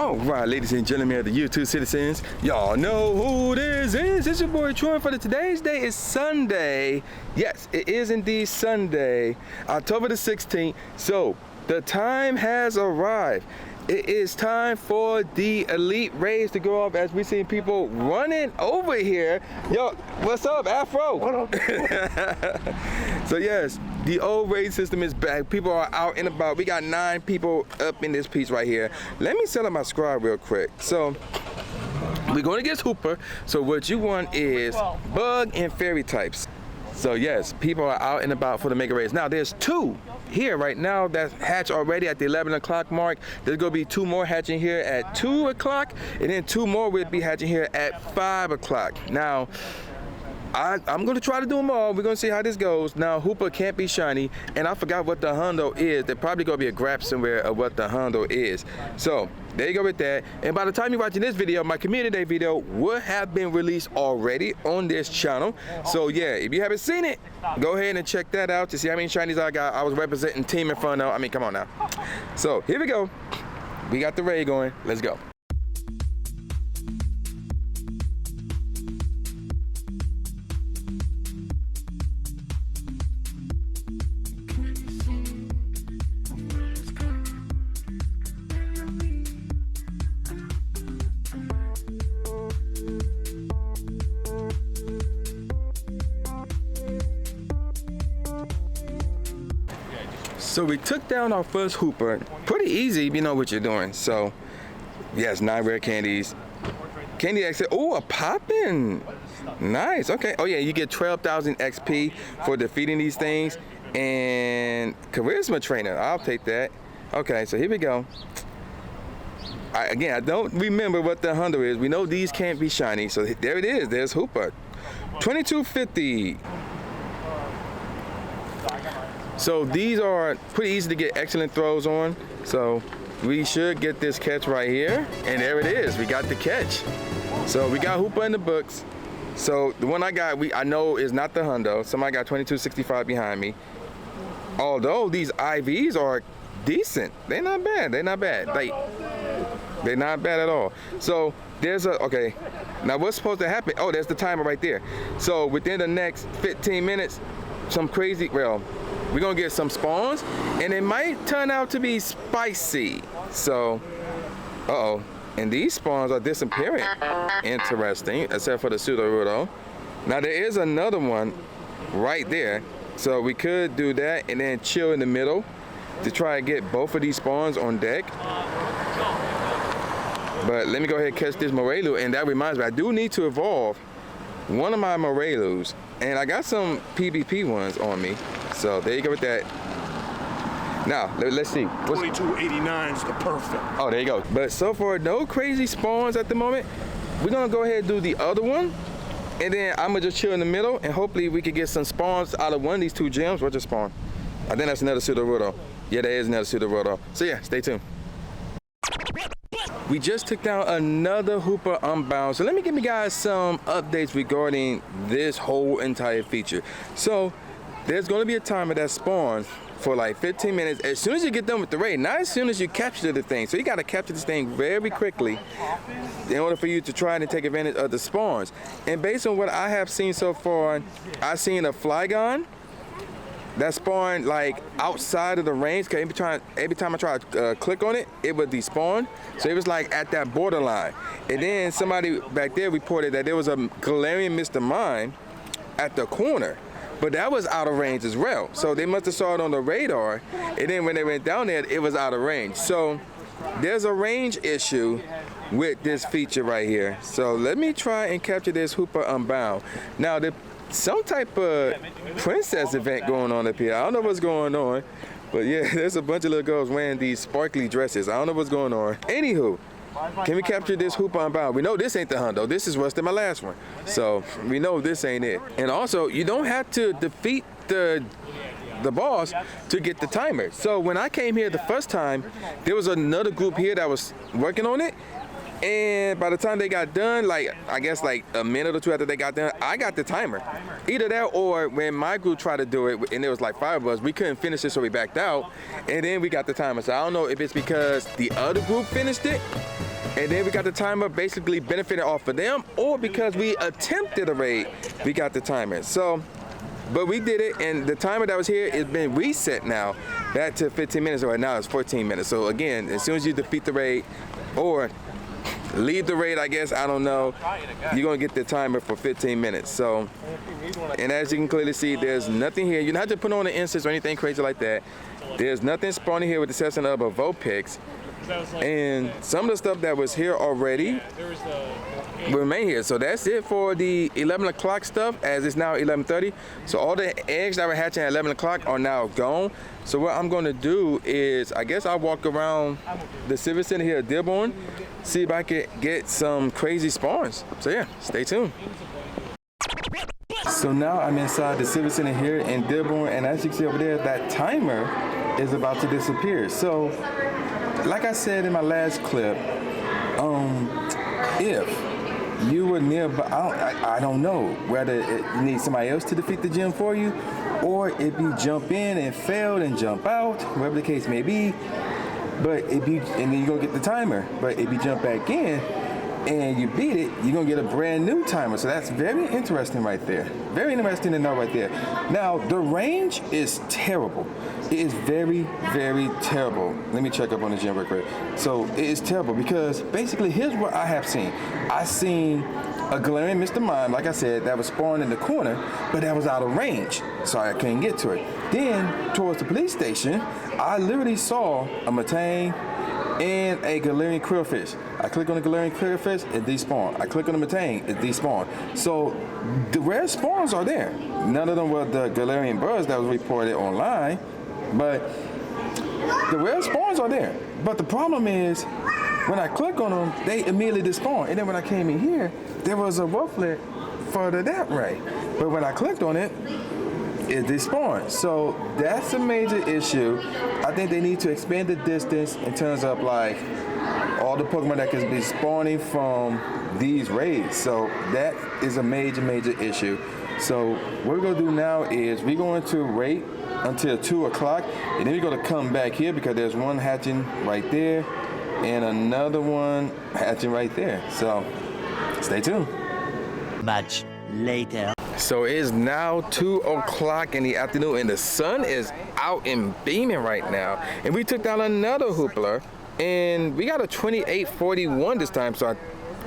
All right, ladies and gentlemen of the YouTube citizens, y'all know who this is. It's your boy Troy for today's day is Sunday. Yes, it is indeed Sunday, October the 16th. So the time has arrived. It is time for the elite raids to go off as we see people running over here. Yo, what's up, Afro? What up? So yes, the old raid system is back. People are out and about. We got 9 people up in this piece right here. Let me set up my squad real quick. So we're going against Hoopa. So what you want is bug and fairy types. So yes, people are out and about for the mega raids. Now there's 2 here right now that hatch already at the 11 o'clock mark. There's gonna be 2 more hatching here at 2 o'clock, and then 2 more will be hatching here at 5 o'clock. Now, I'm gonna try to do them all. We're gonna see how this goes. Now, Hoopa can't be shiny, and I forgot what the hundo is. There's probably gonna be a graph somewhere of what the hundo is. So there you go with that. And by the time you're watching this video, my community day video would have been released already on this channel. So yeah, if you haven't seen it, go ahead and check that out to see how many shinies I got. I was representing Team Inferno. I mean, come on now. So here we go. We got the raid going. Let's go. So we took down our first Hoopa. Pretty easy if you know what you're doing. So yes, 9 rare candies. Candy exit. Oh, a poppin'. Nice. Okay. Oh yeah, you get 12,000 XP for defeating these things. And charisma trainer. I'll take that. Okay, so here we go. Again, I don't remember what the hundo is. We know these can't be shiny. So there it is. There's Hoopa. 2250. So these are pretty easy to get excellent throws on. So we should get this catch right here. And there it is, we got the catch. So we got Hoopa in the books. So the one I got, I know is not the hundo. Somebody got 2265 behind me. Although these IVs are decent. They're not bad, they're not bad. They're not bad at all. So there's okay. Now what's supposed to happen? Oh, there's the timer right there. So within the next 15 minutes, some crazy, well, we're gonna get some spawns, and it might turn out to be spicy. So, uh-oh. And these spawns are disappearing. Interesting, except for the pseudo-rudo. Now there is another one right there. So we could do that and then chill in the middle to try and get both of these spawns on deck. But let me go ahead and catch this Morelu, and that reminds me, I do need to evolve one of my Morelus, and I got some PvP ones on me. So there you go with that. Now, let's see. 2289 is the perfect. Oh, there you go. But so far, no crazy spawns at the moment. We're gonna go ahead and do the other one, and then I'm gonna just chill in the middle, and hopefully we can get some spawns out of one of these 2 gems. What's the spawn? I think that's another pseudo-rudo. Yeah, there is another pseudo-rudo. So yeah, stay tuned. We just took down another Hoopa Unbound. So let me give you guys some updates regarding this whole entire feature. So there's going to be a timer that spawns for like 15 minutes as soon as you get done with the raid, not as soon as you capture the thing. So you got to capture this thing very quickly in order for you to try and take advantage of the spawns. And based on what I have seen so far, I've seen a Flygon that spawned like outside of the range, because every time I try to click on it, it would despawn. So it was like at that borderline. And then somebody back there reported that there was a Galarian Mr. Mime at the corner, but that was out of range as well. So they must have saw it on the radar, and then when they went down there, it was out of range. So there's a range issue with this feature right here. So let me try and capture this Hoopa Unbound. Now, some type of princess event going on up here. I don't know what's going on, but yeah, there's a bunch of little girls wearing these sparkly dresses. I don't know what's going on. Anywho, can we capture this Hoopa Unbound? We know this ain't the hundo. This is worse than my last one. So we know this ain't it. And also, you don't have to defeat the boss to get the timer. So when I came here the first time, there was another group here that was working on it. And by the time they got done, like, I guess like a minute or 2 after they got done, I got the timer. Either that, or when my group tried to do it, and there was like 5 of us, we couldn't finish it, so we backed out, and then we got the timer. So I don't know if it's because the other group finished it, And then we got the timer basically benefiting off of them, or because we attempted a raid, we got the timer. So, but we did it, and the timer that was here has been reset now back to 15 minutes, or now it's 14 minutes. So again, as soon as you defeat the raid, or leave the raid, I guess, I don't know, you're gonna get the timer for 15 minutes. So, and as you can clearly see, there's nothing here. You don't have to put on an instance or anything crazy like that. There's nothing spawning here with the exception of a Vulpix. And some of the stuff that was here already remain here. So that's it for the 11 o'clock stuff, as it's now 11:30. So all the eggs that were hatching at 11 o'clock are now gone. So what I'm gonna do is, I guess I'll walk around the Civic Center here at Dearborn, see if I can get some crazy spawns. So yeah, stay tuned. So now I'm inside the Civic Center here in Dearborn, and as you can see over there, that timer is about to disappear. So, like I said in my last clip, if you were nearby, I don't know whether you need somebody else to defeat the gym for you, or if you jump in and failed and jump out, whatever the case may be. But if you, and then you're gonna get the timer. But if you jump back in and you beat it, you're gonna get a brand new timer. So that's very interesting right there. Very interesting to know right there. Now, the range is terrible. It is very, very terrible. Let me check up on the gym real quick. So it is terrible because basically here's what I have seen. I seen a glaring Mr. Mime, like I said, that was spawned in the corner, but that was out of range, so I couldn't get to it. Then, towards the police station, I literally saw a Matang and a Galarian Krillfish. I click on the Galarian Krillfish, it despawned. I click on the Matang, it despawned. So, the rare spawns are there. None of them were the Galarian birds that was reported online, but the rare spawns are there. But the problem is, when I click on them, they immediately despawn. And then when I came in here, there was a rufflet further that way. But when I clicked on it, it despawned. So that's a major issue. I think they need to expand the distance in terms of like all the Pokemon that can be spawning from these raids. So that is a major, major issue. So what we're gonna do now is we're going to wait until 2 o'clock, and then we're gonna come back here because there's one hatching right there and another one hatching right there. So stay tuned. Much later. So it is now 2 o'clock in the afternoon, and the sun is out and beaming right now. And we took down another Hoopla, and we got a 2841 this time. So I'm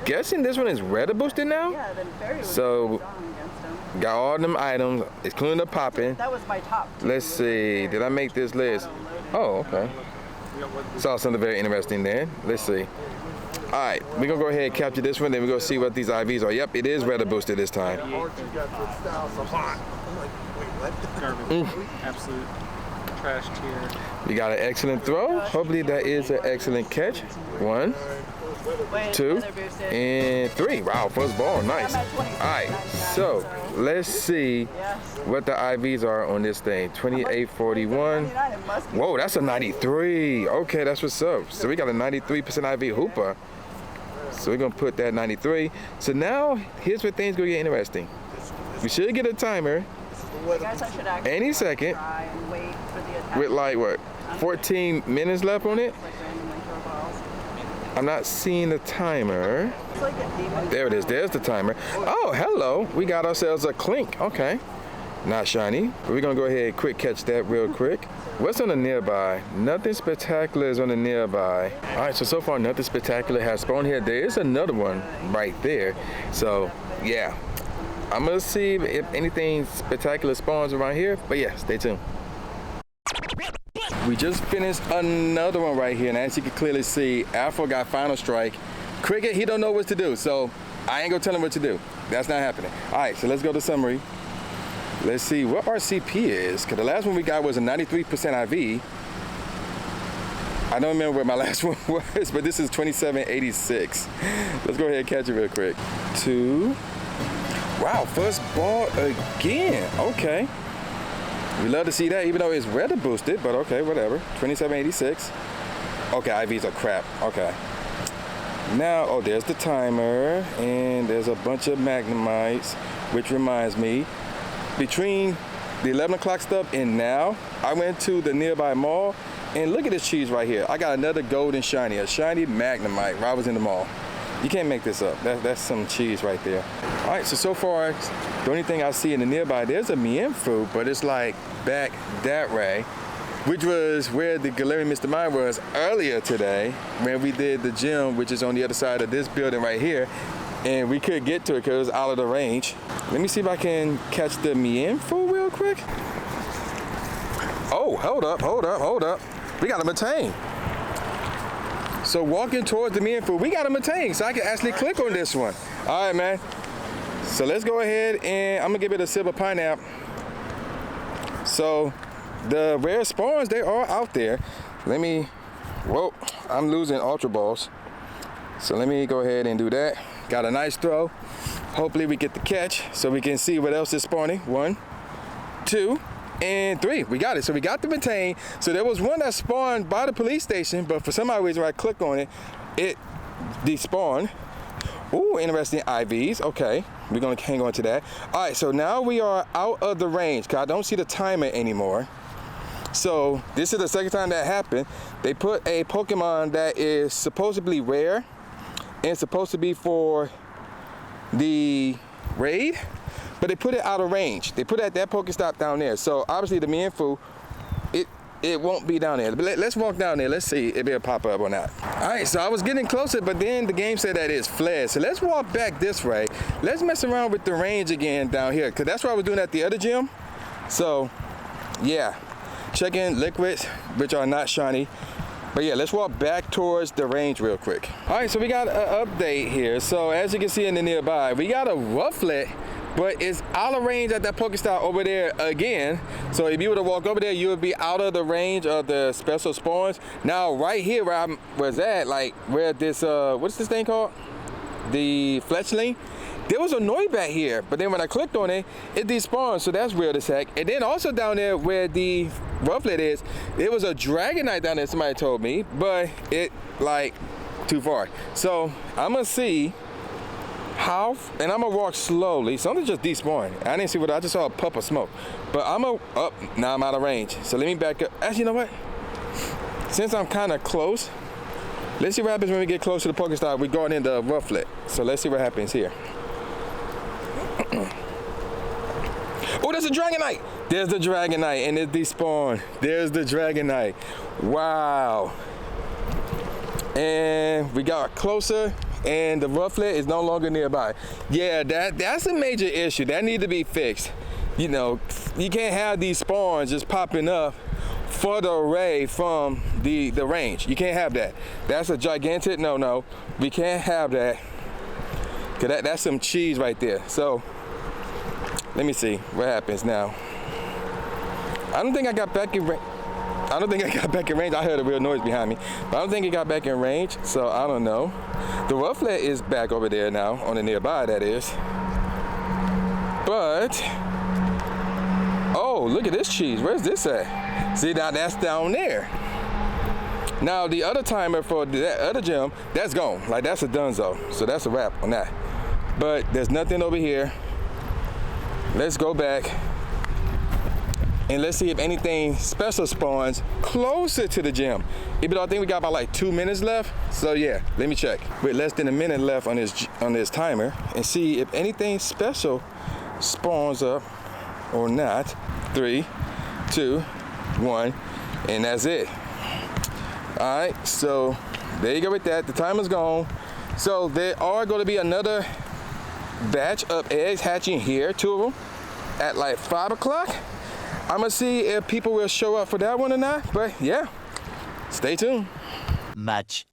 guessing this one is weather boosted now. Yeah, then very So got all them items, including the popping. that was my top. Let's see, did I make this list? Oh, okay. Saw something very interesting there. Let's see. All right, we're gonna go ahead and capture this one, then we're gonna see what these IVs are. Yep, it is weather boosted this time. Absolute trash tier. We got an excellent throw. Hopefully that is an excellent catch. 1, 2, and 3. Wow, first ball, nice. All right, so let's see what the IVs are on this thing. 2841. Whoa, that's a 93. Okay, that's what's up. So we got a 93% IV Hoopa. So we're gonna put that 93. So now here's where things gonna get interesting. We should get a timer any second with like what, 14 minutes left on it. I'm not seeing the timer. There it is, there's the timer. Oh, hello, we got ourselves a Clink, okay. Not shiny, but we're gonna go ahead and quick catch that real quick. What's on the nearby? Nothing spectacular is on the nearby. All right, so far nothing spectacular has spawned here. There is another one right there. So yeah, I'm gonna see if anything spectacular spawns around here, but yeah, stay tuned. We just finished another one right here, and as you can clearly see, Afro got final strike. Cricket, he don't know what to do, so I ain't gonna tell him what to do. That's not happening. All right, so let's go to summary. Let's see what our CP is, because the last one we got was a 93% IV. I don't remember what my last one was, but this is 2786. Let's go ahead and catch it real quick. 2. Wow, first ball again. Okay. We love to see that, even though it's weather boosted, but okay, whatever. 2786. Okay, IVs are crap. Okay. Now, oh, there's the timer, and there's a bunch of Magnemites, which reminds me, between the 11 o'clock stuff and now, I went to the nearby mall, And look at this cheese right here. I got another golden shiny, a shiny Magnemite while I was in the mall. You can't make this up. That's some cheese right there. All right, so far, the only thing I see in the nearby, there's a Mienfoo, but it's like back that way, which was where the Galarian Mr. Mime was earlier today when we did the gym, which is on the other side of this building right here. And we couldn't get to it because it was out of the range. Let me see if I can catch the Mienfoo real quick. Oh, hold up. We got a Metang. So walking towards the Mienfoo, we got a Metang, so I can actually click on this one. All right, man. So let's go ahead and I'm gonna give it a silver pineapple. So the rare spawns, they are out there. Whoa, I'm losing Ultra Balls. So let me go ahead and do that. Got a nice throw. Hopefully we get the catch so we can see what else is spawning. 1, 2, and 3. We got it. So we got the Metang. So there was one that spawned by the police station, but for some odd reason when I click on it, it despawned. Ooh, interesting IVs. Okay, we're gonna hang on to that. All right, so now we are out of the range because I don't see the timer anymore. So this is the second time that happened. They put a Pokemon that is supposedly rare and supposed to be for the raid, but they put it out of range. They put it at that Pokestop down there. So obviously the Mienfoo, it won't be down there. But let's walk down there. Let's see if it'll pop up or not. All right, so I was getting closer, but then the game said that it's fled. So let's walk back this way. Let's mess around with the range again down here, because that's what I was doing at the other gym. So yeah, checking liquids, which are not shiny. But yeah, let's walk back towards the range real quick. All right, so we got an update here. So as you can see in the nearby, we got a Rufflet, but it's out of range at that Pokestop over there again. So if you were to walk over there, you would be out of the range of the special spawns. Now right here where I was at, like where this, what's this thing called? The Fletchling. There was a Noibat here, but then when I clicked on it, it despawned, so that's weird as heck. And then also down there where the Rufflet is, there was a Dragonite down there, somebody told me, but it, like, too far. So I'm gonna see how, and I'm gonna walk slowly. Something just despawned. I didn't see what, I just saw a puff of smoke. But I'm gonna, now I'm out of range. So let me back up. Actually, you know what? Since I'm kinda close, let's see what happens when we get close to the Pokestop. We're going into Rufflet. So let's see what happens here. Oh, there's a Dragonite. There's the Dragonite, and it despawned. There's the Dragonite. Wow. And we got closer, and the Rufflet is no longer nearby. Yeah, that's a major issue. That need to be fixed. You know, you can't have these spawns just popping up further away from the range. You can't have that. That's a gigantic no. We can't have that. Cause that's some cheese right there. So let me see what happens now. I don't think I got back in range. I heard a real noise behind me, but I don't think it got back in range. So I don't know. The Rufflet is back over there now on the nearby, that is. But oh, look at this cheese. Where's this at? See, now that's down there. Now the other timer for that other gym, that's gone. Like that's a donezo. So that's a wrap on that. But there's nothing over here. Let's go back and let's see if anything special spawns closer to the gym. Even though I think we got about like 2 minutes left. So yeah, let me check. With less than a minute left on this timer and see if anything special spawns up or not. 3, 2, 1, and that's it. All right, so there you go with that. The timer's gone. So there are going to be another batch of eggs hatching here, 2 of them, at like 5 o'clock. I'm gonna see if people will show up for that one or not, but yeah, stay tuned. Much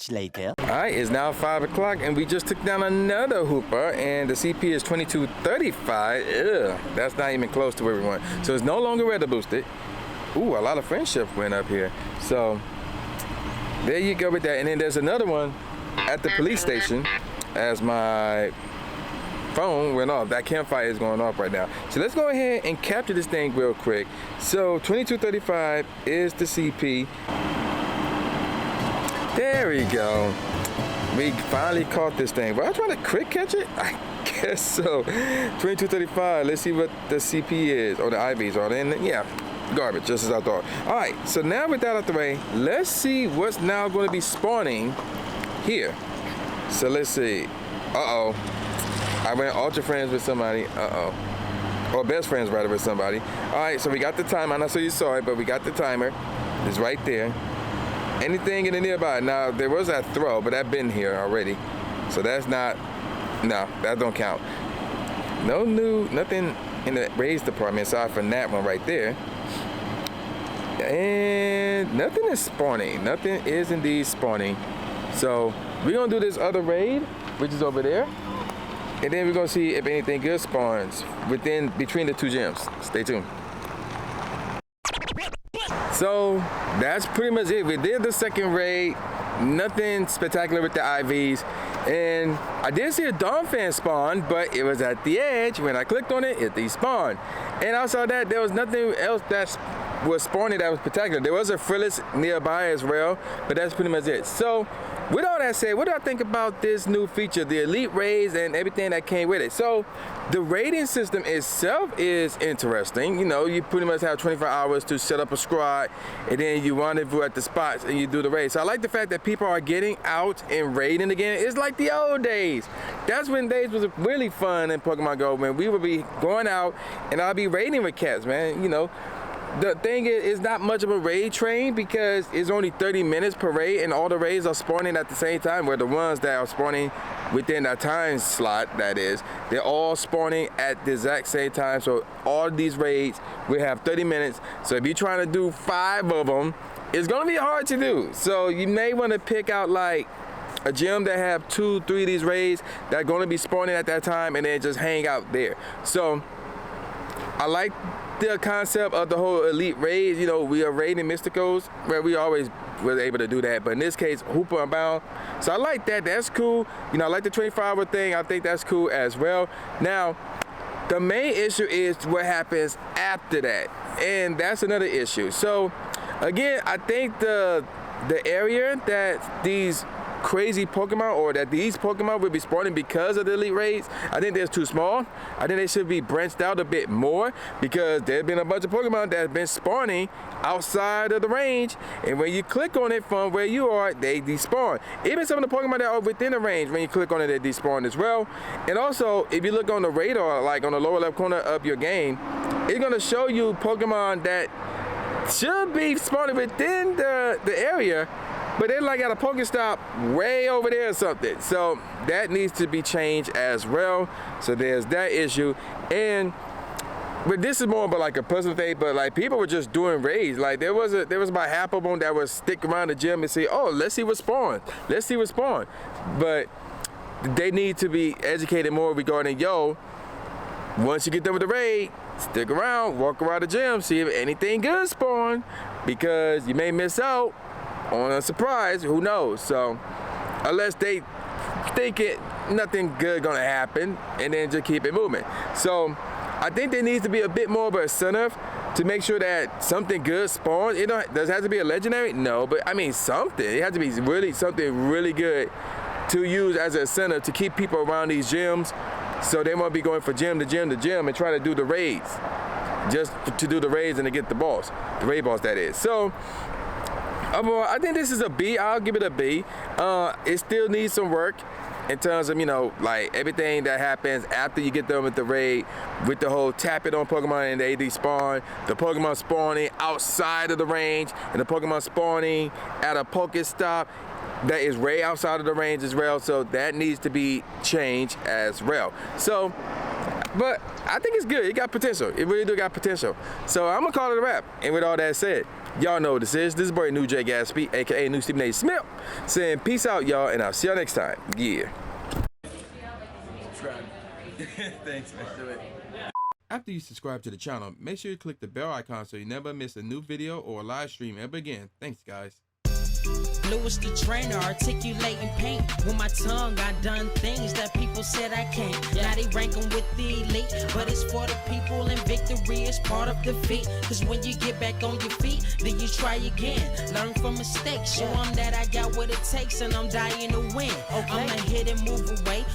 later. All right, it's now 5 o'clock and we just took down another Hoopa and the CP is 2235. Ugh, that's not even close to where we want. So it's no longer weather boosted. Ooh, a lot of friendship went up here. So there you go with that. And then there's another one at the police station as my phone went off. That campfire is going off right now. So let's go ahead and capture this thing real quick. So 2235 is the CP. There we go. We finally caught this thing. But I trying to quick catch it? I guess so. 2235. Let's see what the CP is, or the IVs are. And yeah, garbage, just as I thought. All right, so now with that out the way, let's see what's now going to be spawning here. So let's see. Uh-oh. I went ultra friends with somebody. Uh-oh. Or best friends rather with somebody. All right, so we got the timer. I'm not sure you saw it, but we got the timer. It's right there. Anything in the nearby. Now, there was that throw, but I've been here already. So that's not, no, that don't count. No new, nothing in the raise department aside from that one right there. And nothing is spawning. Nothing is indeed spawning. So we're gonna do this other raid, which is over there. And then we're gonna see if anything good spawns between the two gyms. Stay tuned. So that's pretty much it. We did the second raid. Nothing spectacular with the IVs. And I did see a Dawn fan spawn, but it was at the edge. When I clicked on it, it despawned. And outside that, there was nothing else that was spawning that was spectacular. There was a Frillis nearby as well, but that's pretty much it. So with all that said, what do I think about this new feature, the Elite Raids and everything that came with it? So the raiding system itself is interesting. You know, you pretty much have 24 hours to set up a squad, and then you rendezvous at the spots and you do the raid. So I like the fact that people are getting out and raiding again. It's like the old days. That's when days was really fun in Pokemon Go, when we would be going out and I'll be raiding with cats, man. You know, the thing is, it's not much of a raid train because it's only 30 minutes per raid, and all the raids are spawning at the same time, where the ones that are spawning within that time slot, that is, they're all spawning at the exact same time. So all of these raids will have 30 minutes. So if you're trying to do 5 of them, it's gonna be hard to do. So you may wanna pick out like a gym that have 2, 3 of these raids that are gonna be spawning at that time, and then just hang out there. So I like the concept of the whole elite raid. You know, we are raiding Mysticos, where we always were able to do that, but in this case, Hoopa Unbound. So I like that. That's cool. You know, I like the 24-hour thing. I think that's cool as well. Now, the main issue is what happens after that, and that's another issue. So again, I think the area that these crazy Pokemon, or that these Pokemon will be spawning because of the elite raids, I think they're too small. I think they should be branched out a bit more, because there's been a bunch of Pokemon that have been spawning outside of the range, and when you click on it from where you are, they despawn. Even some of the Pokemon that are within the range, when you click on it, they despawn as well. And also, if you look on the radar, like on the lower left corner of your game, it's gonna show you Pokemon that should be spawning within the area, but they're like at a Pokestop way over there or something. So that needs to be changed as well. So there's that issue. But this is more about like a personal thing, but like people were just doing raids. Like there was about half of them that would stick around the gym and say, oh, let's see what spawns. Let's see what spawns. But they need to be educated more regarding, yo, once you get done with the raid, stick around, walk around the gym, see if anything good spawn, because you may miss out on a surprise, who knows? So unless they think nothing good gonna happen, and then just keep it moving. So I think there needs to be a bit more of an incentive to make sure that something good spawns. It does it have to be a legendary? No, but I mean something. It has to be something really good to use as an incentive to keep people around these gyms, so they won't be going for gym to gym to gym and trying to do the raids, just to do the raids and to get the boss, the raid boss, that is. So overall, I think this is a B. I'll give it a B. It still needs some work in terms of, you know, like everything that happens after you get done with the raid, with the whole tap it on Pokemon and they despawn, the Pokemon spawning outside of the range, and the Pokemon spawning at a Pokestop that is way outside of the range as well. So that needs to be changed as well. So, but I think it's good. It got potential. It really do got potential. So I'm gonna call it a wrap. And with all that said, y'all know what this is. This is boy New J Gatsby, aka New Stephen A. Smith, saying peace out, y'all, and I'll see y'all next time. Yeah. Subscribe. Thanks, man. Do it. After you subscribe to the channel, make sure you click the bell icon so you never miss a new video or a live stream ever again. Thanks, guys. Lewis the trainer, articulating paint. With my tongue, I done things that people said I can't. Now they rank 'em with the elite, but it's for the people, and victory is part of defeat. Cause when you get back on your feet, then you try again. Learn from mistakes, show 'em that I got what it takes, and I'm dying to win. I'ma hit and move away.